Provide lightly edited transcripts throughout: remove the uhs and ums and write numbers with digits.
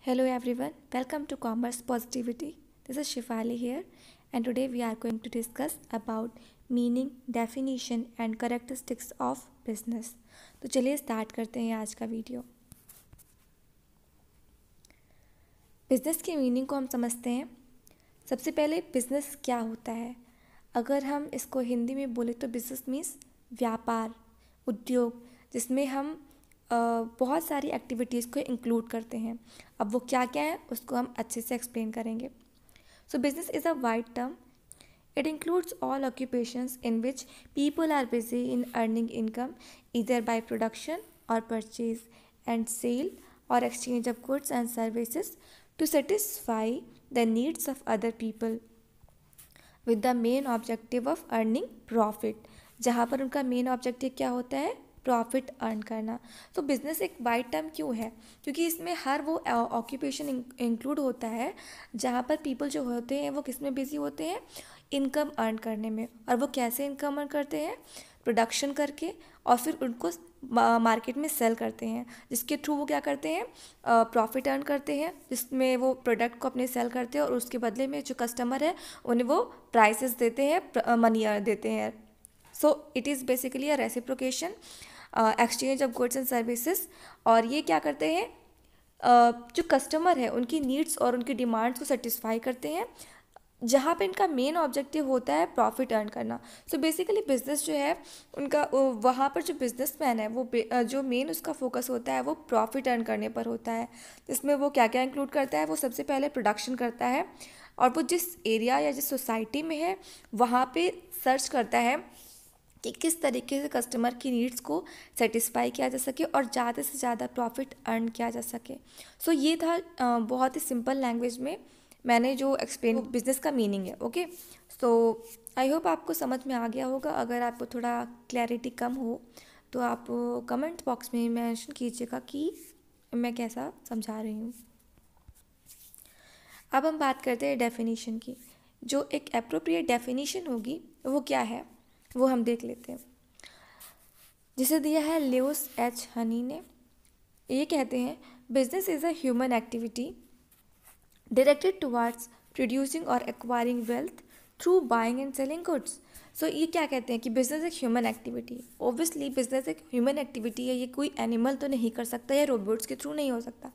Hello everyone, welcome to Commerce Positivity. This is Shifali here, and today we are going to discuss about meaning, definition and characteristics of business. तो चलिए start करते हैं आज का video. Business की meaning को हम समझते हैं। सबसे पहले बिजनेस क्या होता है? अगर हम इसको हिंदी में बोले तो बिजनेस मीन्स व्यापार, उद्योग, जिसमें हम बहुत सारी एक्टिविटीज़ को इंक्लूड करते हैं। अब वो क्या क्या है उसको हम अच्छे से एक्सप्लेन करेंगे। सो business is a wide term. It includes all occupations in which people are busy in earning income either by production or purchase and sale or exchange of goods and services to satisfy the needs of other people with the main objective of earning profit. जहाँ पर उनका main objective क्या होता है? Profit earn करना। तो business एक wide term क्यों है? क्योंकि इसमें हर वो ऑक्यूपेशन इंक्लूड होता है जहाँ पर पीपल जो होते हैं वो किस में बिजी होते हैं? इनकम अर्न करने में। और वो कैसे इनकम अर्न करते हैं? प्रोडक्शन करके और फिर उनको मार्केट में सेल करते हैं, जिसके थ्रू वो क्या करते हैं? प्रॉफिट अर्न करते हैं, जिसमें वो प्रोडक्ट को अपने सेल करते हैं और उसके बदले में जो कस्टमर है उन्हें वो प्राइसेस देते हैं, मनी देते हैं। सो it is basically a reciprocation, exchange of goods and services. और ये क्या करते हैं? जो कस्टमर है उनकी नीड्स और उनकी डिमांड्स को सेटिस्फाई करते हैं, जहाँ पे इनका मेन ऑब्जेक्टिव होता है प्रॉफिट अर्न करना। सो बेसिकली बिजनेस जो है उनका, वहाँ पर जो बिजनेसमैन है वो जो मेन उसका फोकस होता है वो प्रॉफिट अर्न करने पर होता है। इसमें वो क्या क्या इंक्लूड करता है? वो सबसे पहले प्रोडक्शन करता है और वो जिस एरिया या जिस सोसाइटी में है वहाँ पे सर्च करता है कि किस तरीके से कस्टमर की नीड्स को सेटिस्फाई किया जा सके और ज़्यादा से ज़्यादा प्रॉफिट अर्न किया जा सके। सो ये था बहुत ही सिंपल लैंग्वेज में मैंने जो एक्सप्लेन बिजनेस का मीनिंग है। ओके, सो आई होप आपको समझ में आ गया होगा। अगर आपको थोड़ा क्लैरिटी कम हो तो आप कमेंट बॉक्स में मेंशन कीजिएगा कि मैं कैसा समझा रही हूँ। अब हम बात करते हैं डेफिनेशन की। जो एक एप्रोप्रिएट डेफिनेशन होगी वो क्या है वो हम देख लेते हैं, जिसे दिया है ल्यूइस एच हनी ने। ये कहते हैं business is a human activity directed towards producing और acquiring wealth through buying and selling goods. So ये क्या कहते हैं कि बिजनेस एक ह्यूमन एक्टिविटी। ऑब्वियसली बिजनेस एक ह्यूमन एक्टिविटी है, ये कोई एनिमल तो नहीं कर सकता या रोबोट्स के थ्रू नहीं हो सकता।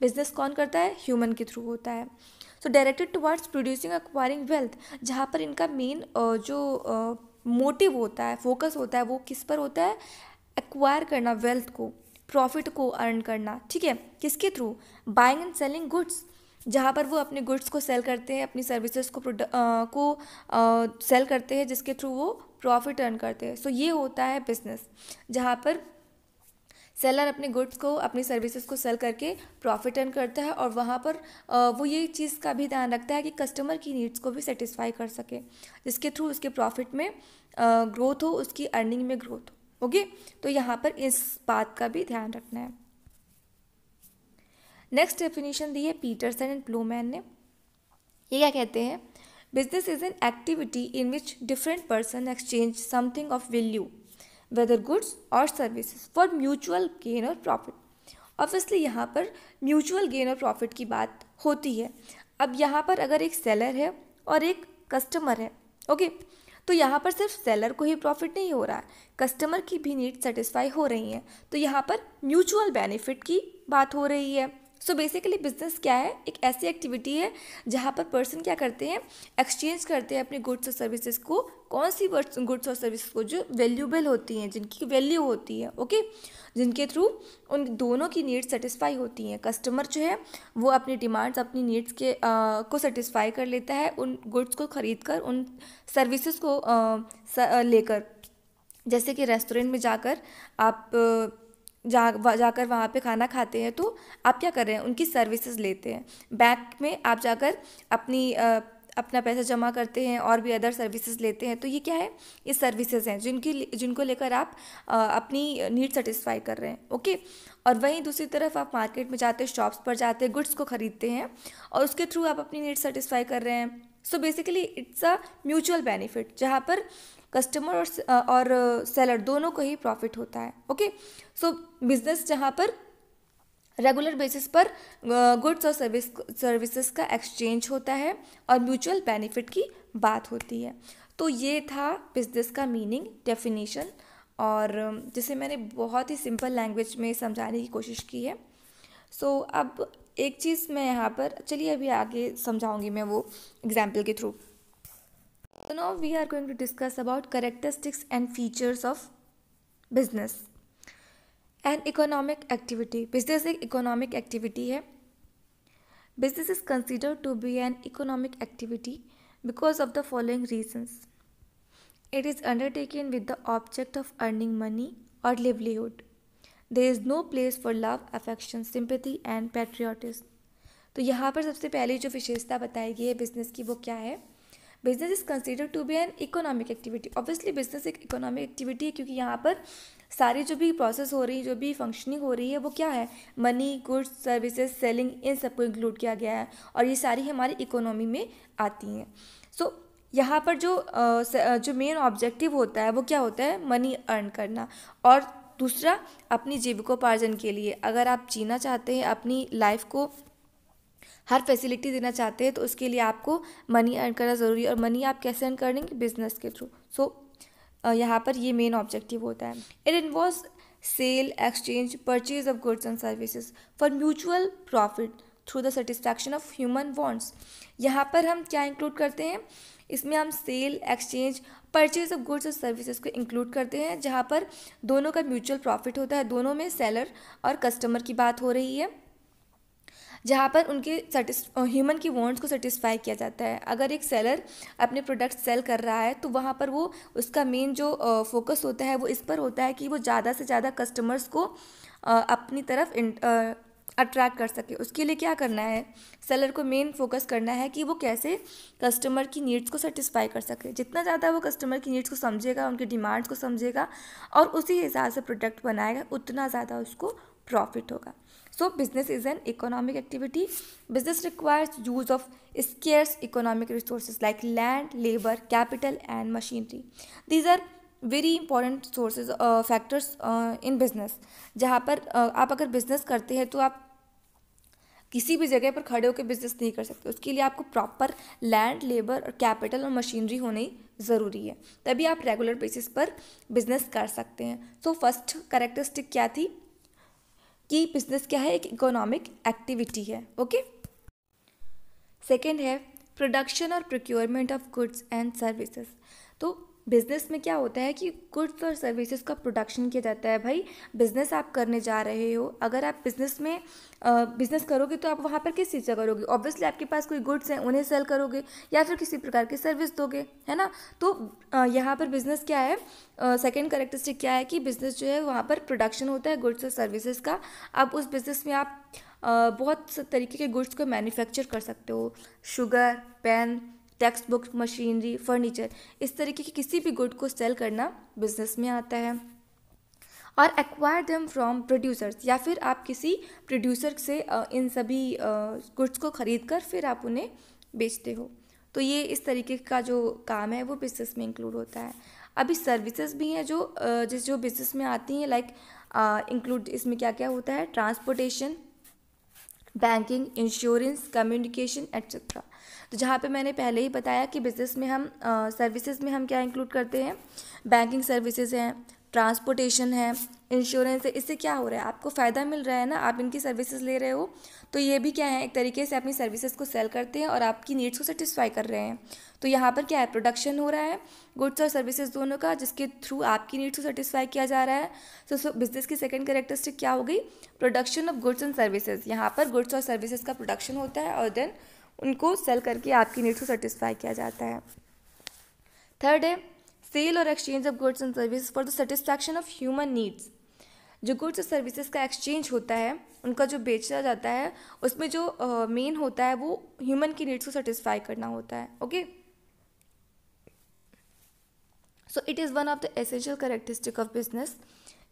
बिजनेस कौन करता है? ह्यूमन के थ्रू होता है। So directed towards producing acquiring wealth, जहाँ पर इनका मेन जो मोटिव होता है, फोकस होता है, वो किस पर होता है? एक्वायर करना वेल्थ को, प्रॉफिट को अर्न करना। ठीक है, किसके through? Buying and selling goods, जहाँ पर वो अपने गुड्स को सेल करते हैं, अपनी सर्विसेज को सेल करते हैं, जिसके थ्रू वो प्रॉफिट अर्न करते हैं। सो ये होता है बिजनेस, जहाँ पर सेलर अपने गुड्स को, अपनी सर्विसेज को सेल करके प्रॉफिट अर्न करता है और वहाँ पर वो ये चीज़ का भी ध्यान रखता है कि कस्टमर की नीड्स को भी सेटिस्फाई कर सके, जिसके थ्रू उसके प्रॉफिट में ग्रोथ हो, उसकी अर्निंग में ग्रोथ हो। ओके, तो यहाँ पर इस बात का भी ध्यान रखना है। नेक्स्ट डेफिनेशन दी है पीटरसन एंड प्लूमैन ने। ये क्या कहते हैं? Business is an activity in which different person exchange something of value whether goods और सर्विसेज फॉर म्यूचुअल गेन और प्रॉफिट। ऑब्वियसली यहाँ पर म्यूचुअल गेन और प्रॉफिट की बात होती है। अब यहाँ पर अगर एक सेलर है और एक कस्टमर है, ओके, तो यहाँ पर सिर्फ सेलर को ही प्रॉफिट नहीं हो रहा है, कस्टमर की भी नीड सेटिस्फाई हो रही हैं, तो यहाँ पर म्यूचुअल बेनिफिट की बात हो रही है। सो बेसिकली बिजनेस क्या है? एक ऐसी एक्टिविटी है जहाँ पर पर्सन क्या करते हैं? एक्सचेंज करते हैं अपने गुड्स और सर्विसेज को। कौन सी गुड्स और सर्विसेज को? जो वैल्यूबल होती हैं, जिनकी वैल्यू होती है, ओके, जिनके थ्रू उन दोनों की नीड्स सेटिस्फाई होती हैं। कस्टमर जो है वो अपनी डिमांड्स, अपनी नीड्स के को सेटिस्फाई कर लेता है उन गुड्स को खरीद कर, उन सर्विसेज को लेकर। जैसे कि रेस्टोरेंट में जाकर आप जाकर वहाँ पे खाना खाते हैं, तो आप क्या कर रहे हैं? उनकी सर्विसेज लेते हैं। बैंक में आप जाकर अपना पैसा जमा करते हैं और भी अदर सर्विसेज लेते हैं, तो ये क्या है? ये सर्विसेज हैं जिनको लेकर आप अपनी नीड सेटिस्फाई कर रहे हैं। ओके, और वहीं दूसरी तरफ आप मार्केट में जाते हैं, शॉप्स पर जाते हैं, गुड्स को खरीदते हैं और उसके थ्रू आप अपनी नीड सेटिस्फाई कर रहे हैं। So basically it's a mutual benefit, जहाँ पर कस्टमर और सेलर दोनों को ही प्रॉफिट होता है। ओके, सो बिजनेस जहाँ पर रेगुलर बेसिस पर गुड्स और सर्विसेज का एक्सचेंज होता है और म्यूचुअल बेनिफिट की बात होती है। तो ये था बिजनेस का मीनिंग, डेफिनेशन, और जिसे मैंने बहुत ही सिंपल लैंग्वेज में समझाने की कोशिश की है। सो अब एक चीज़ मैं यहाँ पर, चलिए अभी आगे समझाऊंगी मैं वो एग्जाम्पल के through. So now we are going to discuss about characteristics and features of business. An economic activity. Business एक economic activity है. Business is considered to be an economic activity because of the following reasons. It is undertaken with the object of earning money or livelihood. There is no place for love, affection, sympathy and patriotism. तो यहाँ पर सबसे पहली जो विशेषता बताई गई है बिजनेस की वो क्या है? Business is considered to be an economic activity. Obviously business एक इकोनॉमिक एक्टिविटी है क्योंकि यहाँ पर सारी जो भी प्रोसेस हो रही है, जो भी फंक्शनिंग हो रही है वो क्या है? मनी, गुड्स, सर्विसेज, सेलिंग, इन सबको इंक्लूड किया गया है और ये सारी हमारी इकोनॉमी में आती हैं। सो यहाँ पर जो मेन ऑब्जेक्टिव होता है वो क्या होता है? मनी अर्न करना, और दूसरा अपनी जीविकोपार्जन के लिए। अगर आप जीना चाहते हैं, अपनी लाइफ को हर फैसिलिटी देना चाहते हैं, तो उसके लिए आपको मनी अर्न करना ज़रूरी है। और मनी आप कैसे अर्न करेंगे? बिजनेस के थ्रू। सो यहाँ पर ये मेन ऑब्जेक्टिव होता है। It involves sale, exchange, purchase of goods and services for mutual profit through the satisfaction of human wants. यहाँ पर हम क्या इंक्लूड करते हैं? इसमें हम sale, exchange, purchase of goods और सर्विसेज को इंक्लूड करते हैं, जहाँ पर दोनों का म्यूचुअल प्रॉफिट होता है। दोनों में सेलर और कस्टमर की बात हो रही है, जहाँ पर उनके ह्यूमन की वांट्स को सेटिस्फाई किया जाता है। अगर एक सेलर अपने प्रोडक्ट सेल कर रहा है तो वहाँ पर वो उसका मेन जो फोकस होता है वो इस पर होता है कि वो ज़्यादा से ज़्यादा कस्टमर्स को अपनी तरफ अट्रैक्ट कर सके। उसके लिए क्या करना है? सेलर को मेन फोकस करना है कि वो कैसे कस्टमर की नीड्स को सेटिस्फाई कर सके। जितना ज़्यादा वो कस्टमर की नीड्स को समझेगा, उनकी डिमांड्स को समझेगा और उसी हिसाब से प्रोडक्ट बनाएगा, उतना ज़्यादा उसको प्रॉफिट होगा। So business is an economic activity. Business requires use of scarce economic resources like land, labor, capital and machinery. These are very important sources, factors in business. जहाँ पर आप अगर बिजनेस करते हैं तो आप किसी भी जगह पर खड़े होकर बिजनेस नहीं कर सकते। उसके लिए आपको प्रॉपर लैंड, लेबर और कैपिटल और मशीनरी होनी ज़रूरी है, तभी आप रेगुलर बेसिस पर बिजनेस कर सकते हैं। सो फर्स्ट कैरेक्टरिस्टिक क्या थी कि बिजनेस क्या है? एक इकोनॉमिक एक्टिविटी है। ओके। सेकेंड है प्रोडक्शन और procurement of goods and services. तो बिजनेस में क्या होता है कि गुड्स और सर्विसेज का प्रोडक्शन किया जाता है। भाई बिजनेस आप करने जा रहे हो, अगर आप बिजनेस में बिजनेस करोगे तो आप वहाँ पर किस चीज़ का करोगे? ऑब्वियसली आपके पास कोई गुड्स हैं, उन्हें सेल करोगे या फिर किसी प्रकार की सर्विस दोगे, है ना। तो यहाँ पर बिजनेस क्या है? सेकेंड कैरेक्टरिस्टिक क्या है कि बिजनेस जो है वहाँ पर प्रोडक्शन होता है गुड्स और सर्विसेज का। अब उस बिजनेस में आप बहुत तरीके के गुड्स को मैन्युफैक्चर कर सकते हो। Sugar, pen, text book, machinery, furniture, इस तरीके के किसी भी गुड को सेल करना बिजनेस में आता है। और एक्वायर देम फ्रॉम प्रोड्यूसर्स, या फिर आप किसी प्रोड्यूसर से इन सभी गुड्स को खरीद कर फिर आप उन्हें बेचते हो। तो ये इस तरीके का जो काम है वो बिजनेस में इंक्लूड होता है। अभी सर्विसेज भी हैं जो बिजनेस में आती हैं, लाइक इंक्लूड इसमें क्या क्या होता है? Transportation, banking, insurance, communication etcetera. तो जहाँ पे मैंने पहले ही बताया कि बिजनेस में हम सर्विसेज में हम क्या इंक्लूड करते हैं? बैंकिंग सर्विसेज हैं, ट्रांसपोर्टेशन है, इंश्योरेंस है। इससे क्या हो रहा है? आपको फ़ायदा मिल रहा है ना, आप इनकी सर्विसेज ले रहे हो, तो ये भी क्या है? एक तरीके से अपनी सर्विसेज को सेल करते हैं और आपकी नीड्स को सेटिस्फाई कर रहे हैं। तो यहाँ पर क्या है? प्रोडक्शन हो रहा है गुड्स और सर्विसेज दोनों का, जिसके थ्रू आपकी नीड्स को सेटिस्फाई किया जा रहा है। तो बिजनेस की सेकंड कैरेक्टरिस्टिक क्या हो गई? Production of goods and services. यहाँ पर गुड्स और सर्विसेज का प्रोडक्शन होता है और देन उनको सेल करके आपकी नीड्स को सेटिस्फाई किया जाता है। थर्ड है सेल और exchange of goods and services for the satisfaction of human needs. जो गुड्स और सर्विसेज का एक्सचेंज होता है, उनका जो बेचा जाता है, उसमें जो मेन होता है वो ह्यूमन की नीड्स को सेटिस्फाई करना होता है। Okay. So it is one of the essential characteristic of business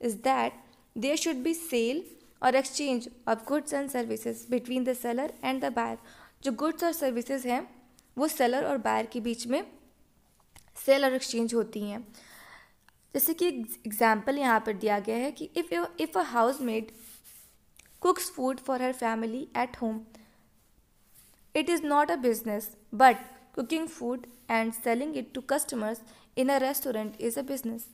is that there should be sale और exchange of goods and services between the seller and the buyer. जो goods और services हैं वो seller और buyer के बीच में cell और exchange होती हैं। जैसे कि एग्जाम्पल यहाँ पर दिया गया है कि if a house made cooks food for her family at home. It is not a business, but cooking food and selling it to customers in a restaurant is a business.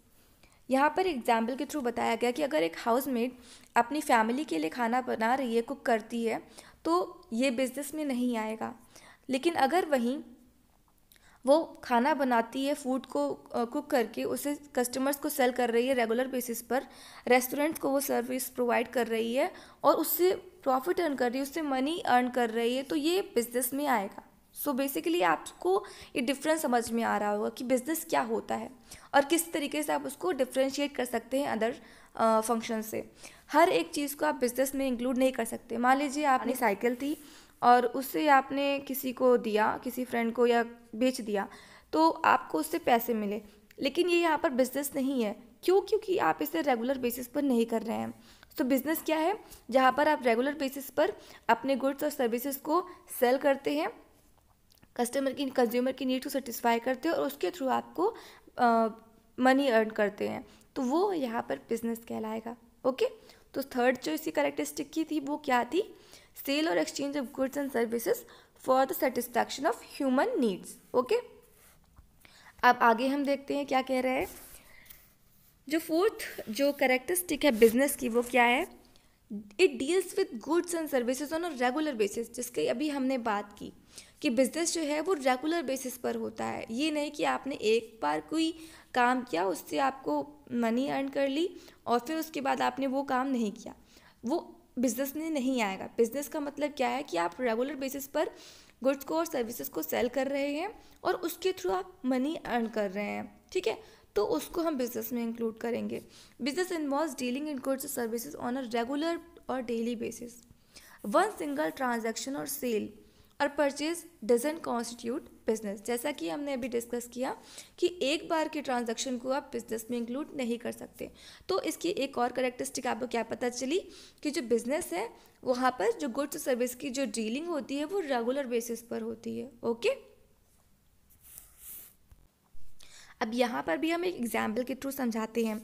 यहाँ पर example के through बताया गया कि अगर एक housemaid अपनी family के लिए खाना बना रही है, कुक करती है, तो ये बिज़नेस में नहीं आएगा. लेकिन अगर वहीं वो खाना बनाती है, फूड को कुक करके उसे कस्टमर्स को सेल कर रही है रेगुलर बेसिस पर, रेस्टोरेंट्स को वो सर्विस प्रोवाइड कर रही है और उससे प्रॉफिट अर्न कर रही है, उससे मनी अर्न कर रही है, तो ये बिज़नेस में आएगा. सो बेसिकली आपको ये डिफरेंस समझ में आ रहा होगा कि बिज़नेस क्या होता है और किस तरीके से आप उसको डिफ्रेंशिएट कर सकते हैं अदर फंक्शन से. हर एक चीज़ को आप बिज़नेस में इंक्लूड नहीं कर सकते. मान लीजिए आपने साइकिल थी और उससे आपने किसी को दिया, किसी फ्रेंड को, या बेच दिया, तो आपको उससे पैसे मिले, लेकिन ये यहाँ पर बिज़नेस नहीं है. क्यों? क्योंकि आप इसे रेगुलर बेसिस पर नहीं कर रहे हैं. तो बिज़नेस क्या है? जहाँ पर आप रेगुलर बेसिस पर अपने गुड्स और सर्विसेज को सेल करते हैं, कंज्यूमर की नीड को सेटिस्फाई करते हैं और उसके थ्रू आपको मनी अर्न करते हैं, तो वो यहाँ पर बिजनेस कहलाएगा. ओके, तो थर्ड जो इसकी कैरेक्टरिस्टिक की थी वो क्या थी? सेल और exchange of goods and services for the satisfaction of human needs. Okay, अब आगे हम देखते हैं क्या कह रहे हैं. जो फोर्थ जो कैरेक्टरिस्टिक है बिजनेस की वो क्या है? It deals with goods and services on a regular basis, जिसकी अभी हमने बात की कि बिज़नेस जो है वो रेगुलर बेसिस पर होता है. ये नहीं कि आपने एक बार कोई काम किया, उससे आपको मनी अर्न कर ली और फिर उसके बाद आपने वो काम नहीं किया, वो बिज़नेस में नहीं आएगा. बिज़नेस का मतलब क्या है कि आप रेगुलर बेसिस पर गुड्स को और सर्विसेज को सेल कर रहे हैं और उसके थ्रू आप मनी अर्न कर रहे हैं. ठीक है, तो उसको हम बिज़नेस में इंक्लूड करेंगे. Business involves dealing in goods और सर्विसेज ऑन अ रेगुलर और daily basis. One single transaction और सेल और परचेज डजंट कॉन्स्टिट्यूट बिजनेस. जैसा कि हमने अभी डिस्कस किया कि एक बार के ट्रांजैक्शन को आप बिजनेस में इंक्लूड नहीं कर सकते. तो इसकी एक और कैरेक्टरिस्टिक आपको क्या पता चली कि जो बिजनेस है वहाँ पर जो गुड्स सर्विस की जो डीलिंग होती है वो रेगुलर बेसिस पर होती है. ओके, अब यहाँ पर भी हम एक एग्जाम्पल के थ्रू समझाते हैं.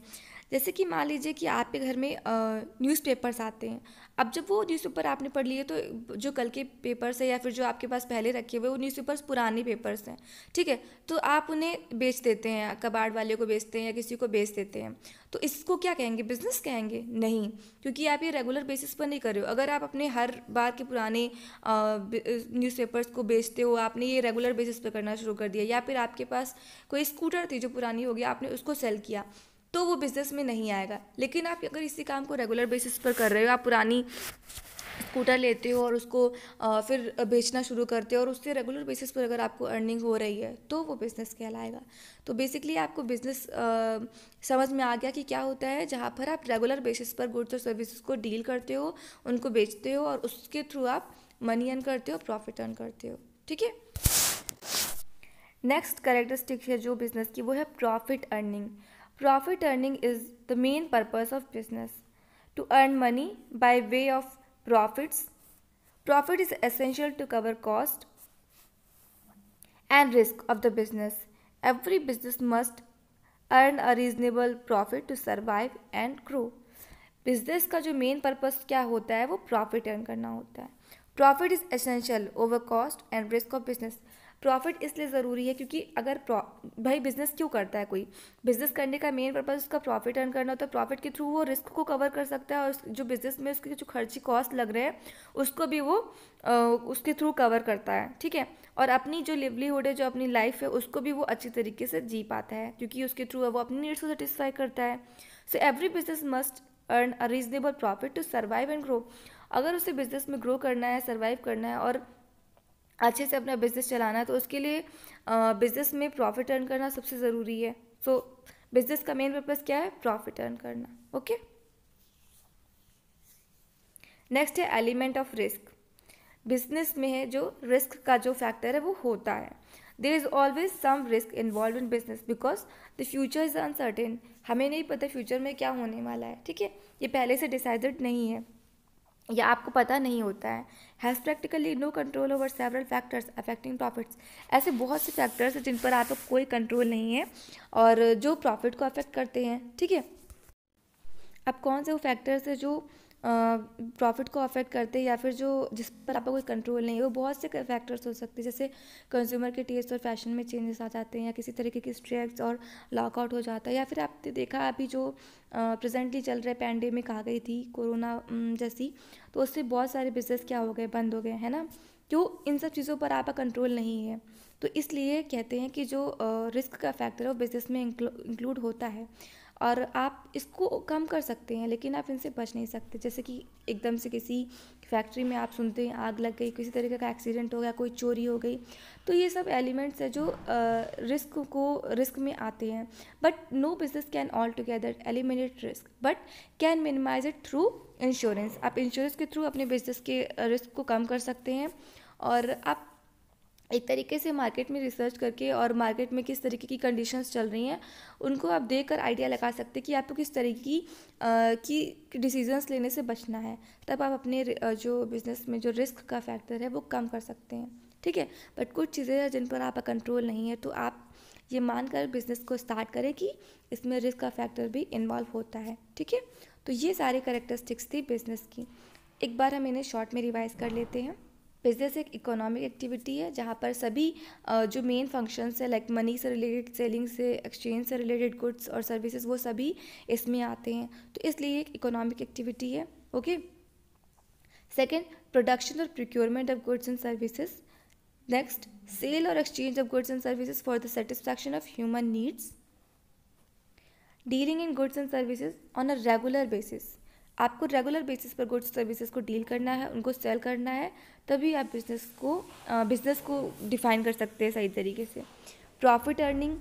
जैसे कि मान लीजिए कि आपके घर में न्यूज़पेपर्स आते हैं. अब जब वो न्यूज़पेपर आपने पढ़ लिए तो जो कल के पेपर्स है या फिर जो आपके पास पहले रखे हुए वो न्यूज़पेपर्स पुराने पेपर्स हैं. ठीक है, तो आप उन्हें बेच देते हैं, कबाड़ वाले को बेचते हैं या किसी को बेच देते हैं. तो इसको क्या कहेंगे? बिजनेस कहेंगे? नहीं, क्योंकि आप ये रेगुलर बेसिस पर नहीं कर रहे हो. अगर आप अपने हर बार के पुराने न्यूज़पेपर्स को बेचते हो, आपने ये रेगुलर बेसिस पर करना शुरू कर दिया, या फिर आपके पास कोई स्कूटर थी जो पुरानी हो गई, आपने उसको सेल किया, तो वो बिज़नेस में नहीं आएगा. लेकिन आप अगर इसी काम को रेगुलर बेसिस पर कर रहे हो, आप पुरानी स्कूटर लेते हो और उसको फिर बेचना शुरू करते हो और उससे रेगुलर बेसिस पर अगर आपको अर्निंग हो रही है तो वो बिज़नेस कहलाएगा. तो बेसिकली आपको बिज़नेस समझ में आ गया कि क्या होता है, जहाँ पर आप रेगुलर बेसिस पर गुड्स और सर्विसेज को डील करते हो, उनको बेचते हो और उसके थ्रू आप मनी अर्न करते हो, प्रॉफिट अर्न करते हो. ठीक है, नेक्स्ट कैरेक्टरिस्टिक है जो बिज़नेस की वो है profit earning. Profit earning is the main purpose of business. To earn money by way of profits. Profit is essential to cover cost and risk of the business. Every business must earn a reasonable profit to survive and grow. Business का जो main purpose क्या होता है वो profit earn करना होता है. Profit is essential over cost and risk of business. Profit इसलिए ज़रूरी है क्योंकि अगर भाई बिज़नेस क्यों करता है कोई? बिज़नेस करने का मेन पर्पस उसका प्रॉफिट अर्न करना होता है. प्रॉफिट के थ्रू वो रिस्क को कवर कर सकता है और जो बिज़नेस में उसके जो खर्ची कॉस्ट लग रहे हैं उसको भी वो उसके थ्रू कवर करता है. ठीक है, और अपनी जो लिवलीहुड है, जो अपनी लाइफ है, उसको भी वो अच्छी तरीके से जी पाता है क्योंकि उसके थ्रू वो अपनी नीड्स को सेटिस्फाई करता है. So every business must earn a reasonable profit to survive and grow. अगर उसे बिज़नेस में ग्रो करना है, सर्वाइव करना है और अच्छे से अपना बिज़नेस चलाना है तो उसके लिए बिज़नेस में प्रॉफिट अर्न करना सबसे ज़रूरी है. सो बिज़नेस का मेन पर्पस क्या है? प्रॉफिट अर्न करना. ओके, नेक्स्ट है एलिमेंट ऑफ रिस्क. बिजनेस में है जो रिस्क का जो फैक्टर है वो होता है. There is always some risk involve in business because the future is uncertain. हमें नहीं पता फ्यूचर में क्या होने वाला है. ठीक है, ये पहले से डिसाइडेड नहीं है या आपको पता नहीं होता है. Has practically no control over several factors affecting profits. ऐसे बहुत से फैक्टर्स हैं जिन पर आपका कोई कंट्रोल नहीं है और जो प्रॉफिट को अफेक्ट करते हैं. ठीक है, अब कौन से वो फैक्टर्स हैं जो प्रॉफिट को अफेक्ट करते हैं या फिर जो जिस पर आपका कोई कंट्रोल नहीं है, वो बहुत से फैक्टर्स हो सकते हैं, जैसे कंज्यूमर के टेस्ट और फैशन में चेंजेस आ जाते हैं, या किसी तरीके की स्ट्रेस और लॉकआउट हो जाता है, या फिर आपने देखा अभी जो प्रेजेंटली चल रहा है पैंडेमिक आ गई थी कोरोना जैसी, तो उससे बहुत सारे बिजनेस क्या हो गए, बंद हो गए, है ना। क्यों? इन सब चीज़ों पर आपका कंट्रोल नहीं है। तो इसलिए कहते हैं कि जो रिस्क का फैक्टर है वो बिजनेस में इंक्लूड होता है, और आप इसको कम कर सकते हैं, लेकिन आप इनसे बच नहीं सकते। जैसे कि एकदम से किसी फैक्ट्री में आप सुनते हैं आग लग गई, किसी तरीके का एक्सीडेंट हो गया, कोई चोरी हो गई, तो ये सब एलिमेंट्स है जो रिस्क में आते हैं। But no business can altogether eliminate risk, but can minimize it through insurance. आप इंश्योरेंस के थ्रू अपने बिजनेस के रिस्क को कम कर सकते हैं, और आप एक तरीके से मार्केट में रिसर्च करके और मार्केट में किस तरीके की कंडीशंस चल रही हैं उनको आप देखकर आइडिया लगा सकते हैं कि आपको किस तरीके की डिसीजंस लेने से बचना है। तब आप अपने जो बिज़नेस में जो रिस्क का फैक्टर है वो कम कर सकते हैं, ठीक है। बट कुछ चीज़ें हैं जिन पर आपका कंट्रोल नहीं है, तो आप ये मानकर बिज़नेस को स्टार्ट करें कि इसमें रिस्क का फैक्टर भी इन्वॉल्व होता है, ठीक है। तो ये सारी कैरेक्टरिस्टिक्स थी बिज़नेस की। एक बार हम इन्हें शॉर्ट में रिवाइज कर लेते हैं। बिजनेस एक इकोनॉमिक एक्टिविटी है जहाँ पर सभी जो मेन फंक्शंस है, लाइक मनी से रिलेटेड, सेलिंग से, एक्सचेंज से रिलेटेड गुड्स और सर्विसेज, वो सभी इसमें आते हैं, तो इसलिए एक इकोनॉमिक एक्टिविटी है। ओके। सेकेंड, प्रोडक्शन और procurement of goods and services. Next, sale और exchange of goods and services for the satisfaction of human needs. Dealing in goods and services on a regular basis. आपको regular basis पर goods services को deal करना है, उनको cell करना है, तभी आप बिजनेस को डिफाइन कर सकते हैं सही तरीके से। Profit earning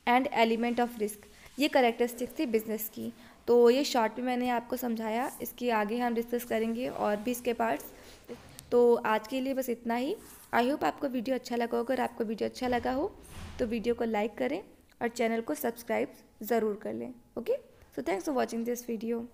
and element of risk, ये करेक्टरिस्टिक्स थी बिजनेस की। तो ये शॉर्ट में मैंने आपको समझाया, इसके आगे हम डिस्कस करेंगे और भी इसके पार्ट्स। तो आज के लिए बस इतना ही। आई होप आपको वीडियो अच्छा लगा हो। अगर आपको वीडियो अच्छा लगा हो तो वीडियो को लाइक करें और चैनल को सब्सक्राइब ज़रूर कर लें। Okay, so thanks for watching this video.